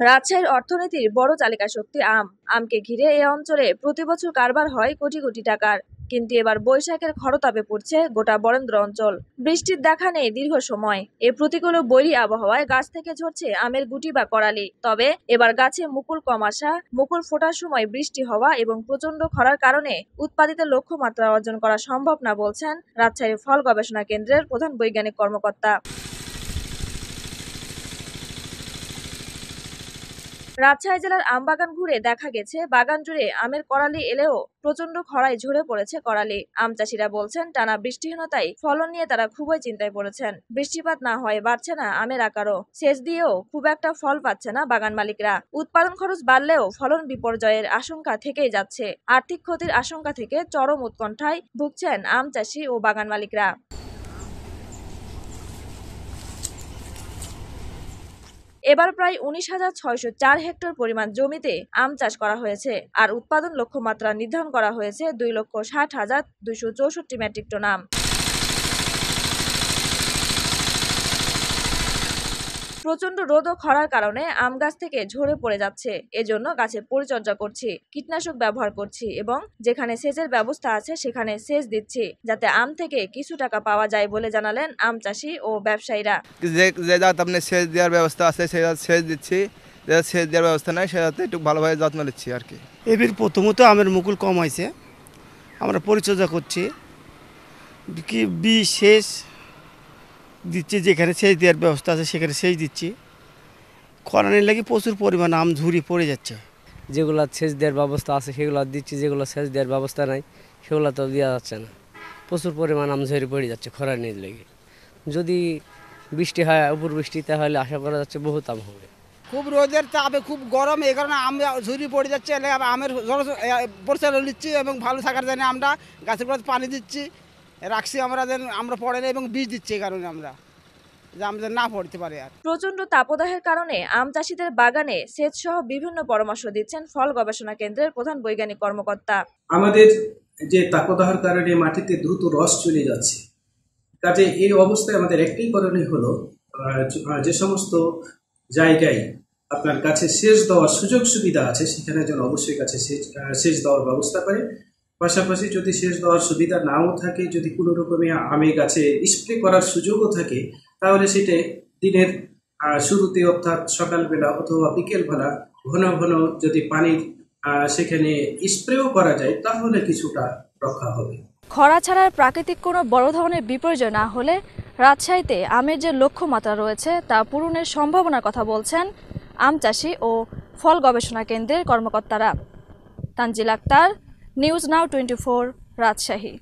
রাজশাহীর অর্থনীতির বড় চালিকা শক্তি আম। আমকে ঘিরে এ অঞ্চলে প্রতি বছর কারবার হয় কোটি কোটি টাকার। কিন্তু এবার বৈশাখের খরতাপে পড়ছে গোটা বরেন্দ্র অঞ্চল। বৃষ্টির দেখা নেই দীর্ঘ সময়। এ প্রতিকূল বৈরী আবহাওয়ায় গাছ থেকে ঝরছে আমের গুটি বা করালি। তবে এবার গাছে মুকুল কম আসা, মুকুল ফোটার সময় বৃষ্টি হওয়া এবং প্রচন্ড খরার কারণে উৎপাদিত লক্ষ্যমাত্রা অর্জন করা সম্ভব না বলছেন রাজশাহী ফল গবেষণা কেন্দ্রের প্রধান বৈজ্ঞানিক কর্মকর্তা। রাজশাহী জেলার আমবাগান ঘুরে দেখা গেছে বাগান জুড়ে আমের করালি এলেও প্রচন্ড খরায় ঝরে পড়েছে করালি। আম চাষিরা বলছেন টানা বৃষ্টিহীনতায় ফলন নিয়ে তারা খুবই চিন্তায় পড়েছেন। বৃষ্টিপাত না হয় বাড়ছে না আমের আকারও, সেচ দিয়েও খুব একটা ফল পাচ্ছে না বাগান মালিকরা। উৎপাদন খরচ বাড়লেও ফলন বিপর্যয়ের আশঙ্কা থেকেই যাচ্ছে। আর্থিক ক্ষতির আশঙ্কা থেকে চরম উৎকণ্ঠায় ভুগছেন আম চাষি ও বাগান মালিকরা। এবার প্রায় 19,604 হেক্টর পরিমাণ জমিতে আম চাষ করা হয়েছে। আর উৎপাদন লক্ষ্যমাত্রা নির্ধারণ করা হয়েছে 2,60,264 মেট্রিক টন আম। প্রচন্ড রোদ ও খরার কারণে আম গাছ থেকে ঝরে পড়ে যাচ্ছে। এজন্য গাছের পরিচর্যা করছি, কীটনাশক ব্যবহার করছি এবং যেখানে সেচের ব্যবস্থা আছে সেখানে সেচ দিচ্ছি, যাতে আম থেকে কিছু টাকা পাওয়া যায় বলে জানালেন আম চাষি ও ব্যবসায়ীরা। যে আপনি সেচ দেওয়ার ব্যবস্থা আছে সে সেচ দিচ্ছি, সেচ দেওয়ার ব্যবস্থা নাই সেটাতে একটু ভালোভাবে যত্ন নিচ্ছি আর কি। এবার প্রথমত আমের মুকুল কম হয়েছে, আমরা পরিচর্যা করছি, কি বীজ সেচ দিচ্ছি, যেখানে সেচ দেওয়ার ব্যবস্থা আছে সেখানে সেচ দিচ্ছি। খরানির লাগি প্রচুর পরিমাণ আম ঝুরি পড়ে যাচ্ছে। যেগুলো সেচ দেওয়ার ব্যবস্থা আছে সেগুলো দিচ্ছি, যেগুলো সেচ দেওয়ার ব্যবস্থা নাই সেগুলো তো দেওয়া যাচ্ছে না। প্রচুর পরিমাণ আম ঝরে পড়ে যাচ্ছে খরানির লেগে। যদি বৃষ্টি হয়, উপর বৃষ্টি, তাহলে আশা করা যাচ্ছে বহুত আম হবে। খুব রোদের তাপে খুব গরম, এই কারণে আম ঝুরি পড়ে যাচ্ছে। আমের পরিচর্যা নিচ্ছি এবং ভালো থাকার জন্য আমরা গাছের গোড়াতে পানি দিচ্ছি, রাখছি আমরা যেন আমরা পড়ে না এবং বীজ দিচ্ছি, এই কারণে আমরা না পড়তে পারে। আর প্রচন্ড তাপদাহের কারণে আম চাষিদের বাগানে সেচ সহ বিভিন্ন পরামর্শ দিচ্ছেন ফল গবেষণা কেন্দ্রের প্রধান বৈজ্ঞানিক কর্মকর্তা। আমাদের যে তাপদাহের কারণে মাটিতে দ্রুত রস চলে যাচ্ছে, কাজে এই অবস্থায় আমাদের একটাই করণীয় হলো যে সমস্ত জায়গায় আপনার কাছে সেচ দেওয়ার সুযোগ সুবিধা আছে সেখানে যেন অবশ্যই কাছে সেচ দেওয়ার ব্যবস্থা করে। পাশাপাশি যদি সেচ দেওয়ার সুবিধা নাও থাকে, যদি কোনো রকমে আমের গাছে স্প্রে করার সুযোগও থাকে, তাহলে সেটা দিনের শুরুতে অর্থাৎ সকালবেলা অথবা বিকেলবেলা ঘন ঘন যদি পানির সেখানে স্প্রেও করা যায় তাহলে কিছুটা রক্ষা হবে। খরা ছাড়ার প্রাকৃতিক কোনো বড় ধরনের বিপর্যয় না হলে রাজশাহীতে আমের যে লক্ষ্যমাত্রা রয়েছে তা পূরণের সম্ভাবনার কথা বলছেন আম চাষি ও ফল গবেষণা কেন্দ্রের কর্মকর্তারা। Tanzil Akhtar, news now 24, Rajshahi.